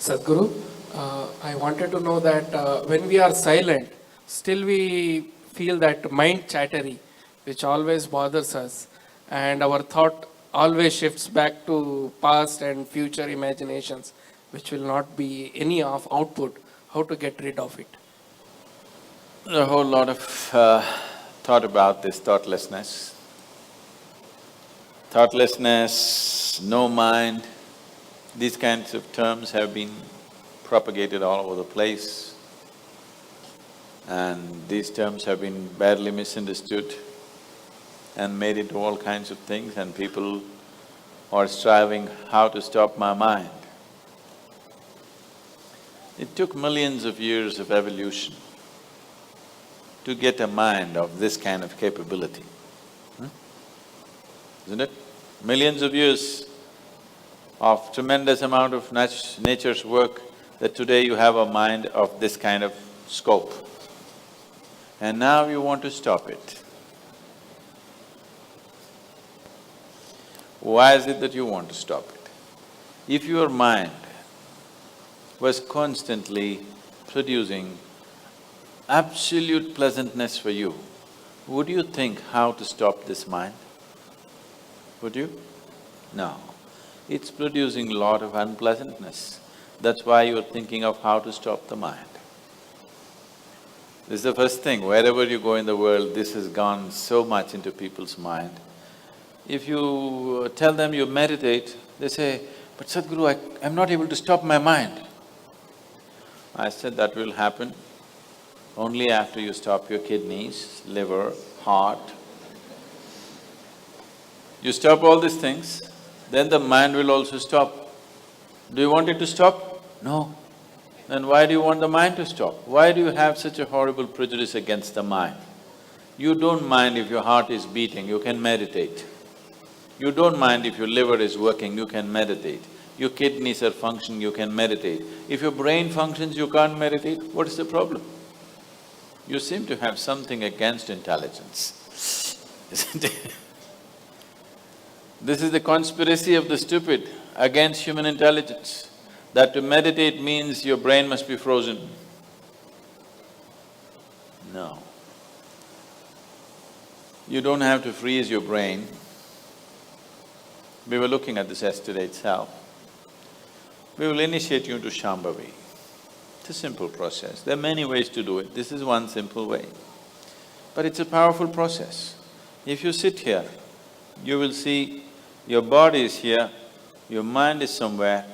Sadhguru, I wanted to know that when we are silent, still we feel that mind chattery, which always bothers us, and our thought always shifts back to past and future imaginations, which will not be any of output. How to get rid of it? A whole lot of thought about this thoughtlessness. Thoughtlessness, no mind, these kinds of terms have been propagated all over the place, and these terms have been badly misunderstood and made into all kinds of things, and people are striving how to stop my mind. It took millions of years of evolution to get a mind of this kind of capability, isn't it? Millions of years of tremendous amount of nature's work that today you have a mind of this kind of scope. And now you want to stop it. Why is it that you want to stop it? If your mind was constantly producing absolute pleasantness for you, would you think how to stop this mind? Would you? No. It's producing a lot of unpleasantness. That's why you're thinking of how to stop the mind. This is the first thing, wherever you go in the world, this has gone so much into people's mind. If you tell them you meditate, they say, "But Sadhguru, I'm not able to stop my mind." I said, that will happen only after you stop your kidneys, liver, heart. You stop all these things, then the mind will also stop. Do you want it to stop? No. Then why do you want the mind to stop? Why do you have such a horrible prejudice against the mind? You don't mind if your heart is beating, you can meditate. You don't mind if your liver is working, you can meditate. Your kidneys are functioning, you can meditate. If your brain functions, you can't meditate, what is the problem? You seem to have something against intelligence, isn't it? This is the conspiracy of the stupid against human intelligence, that to meditate means your brain must be frozen. No. You don't have to freeze your brain. We were looking at this yesterday itself. We will initiate you into Shambhavi. It's a simple process. There are many ways to do it. This is one simple way. But it's a powerful process. If you sit here, you will see your body is here, your mind is somewhere,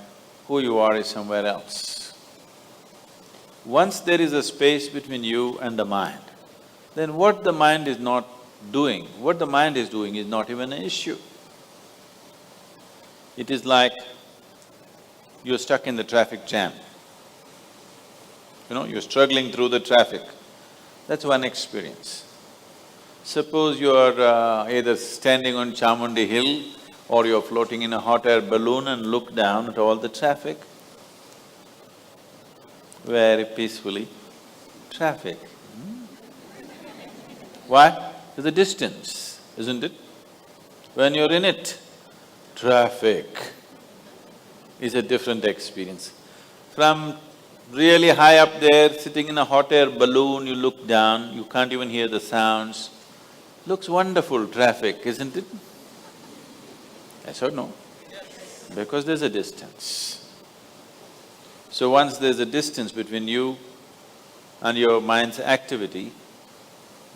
who you are is somewhere else. Once there is a space between you and the mind, then what the mind is not doing, what the mind is doing is not even an issue. It is like you're stuck in the traffic jam. You're struggling through the traffic. That's one experience. Suppose you're either standing on Chamundi Hill or you're floating in a hot air balloon and look down at all the traffic. Very peacefully, traffic. Why? There's a distance, isn't it? When you're in it, traffic is a different experience. From really high up there, sitting in a hot air balloon, you look down, you can't even hear the sounds. Looks wonderful, traffic, isn't it? Yes or no? Because there's a distance. So once there's a distance between you and your mind's activity,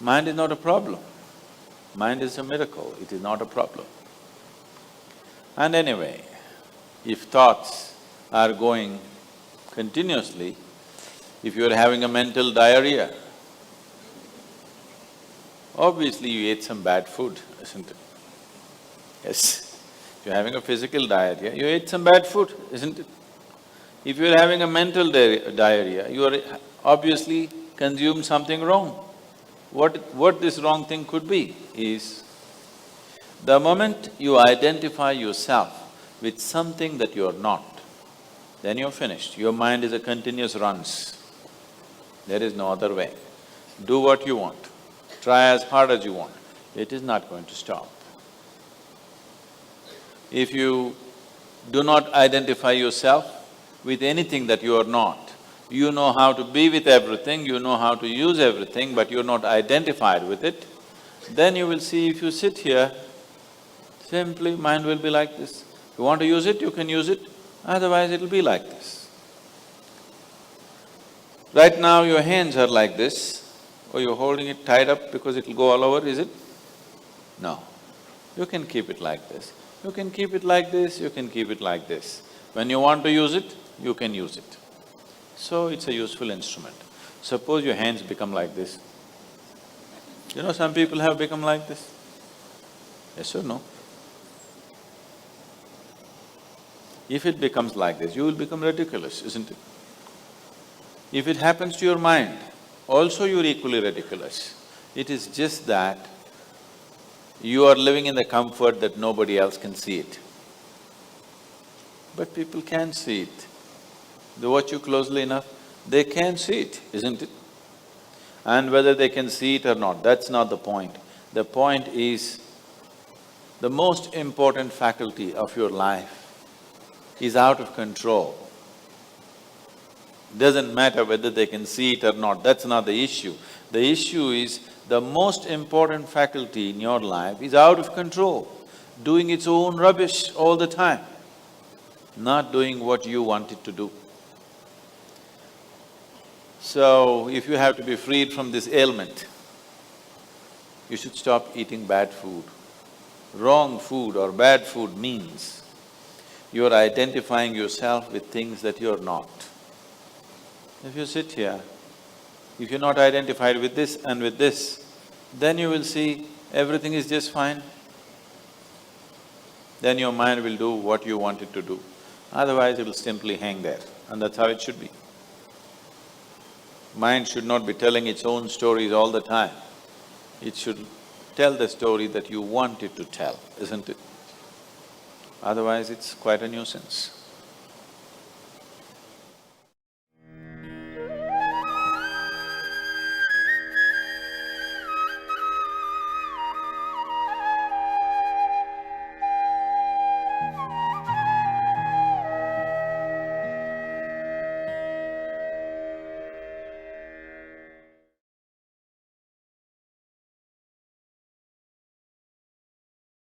mind is not a problem. Mind is a miracle, it is not a problem. And anyway, if thoughts are going continuously, if you're having a mental diarrhea, obviously you ate some bad food, isn't it? Yes. If you're having a physical diarrhea, you ate some bad food, isn't it? If you're having a mental diarrhea, you are obviously consumed something wrong. What this wrong thing could be is, the moment you identify yourself with something that you're not, then you're finished. Your mind is a continuous runs. There is no other way. Do what you want, try as hard as you want, it is not going to stop. If you do not identify yourself with anything that you are not. You know how to be with everything, you know how to use everything, but you're not identified with it, then you will see if you sit here, simply mind will be like this. If you want to use it, you can use it, otherwise it'll be like this. Right now your hands are like this, or you're holding it tied up because it'll go all over, is it? No. You can keep it like this. You can keep it like this, you can keep it like this. When you want to use it, you can use it. So it's a useful instrument. Suppose your hands become like this. You know, some people have become like this. Yes or no? If it becomes like this, you will become ridiculous, isn't it? If it happens to your mind, also you're equally ridiculous. It is just that you are living in the comfort that nobody else can see it. But people can see it. They watch you closely enough, they can see it, isn't it? And whether they can see it or not, that's not the point. The point is, the most important faculty of your life is out of control. Doesn't matter whether they can see it or not, that's not the issue. The issue is, the most important faculty in your life is out of control, doing its own rubbish all the time, not doing what you want it to do. So, if you have to be freed from this ailment, you should stop eating bad food. Wrong food or bad food means you're identifying yourself with things that you're not. If you sit here, if you're not identified with this and with this, then you will see everything is just fine. Then your mind will do what you want it to do. Otherwise, it will simply hang there, and that's how it should be. Mind should not be telling its own stories all the time. It should tell the story that you want it to tell, isn't it? Otherwise, it's quite a nuisance.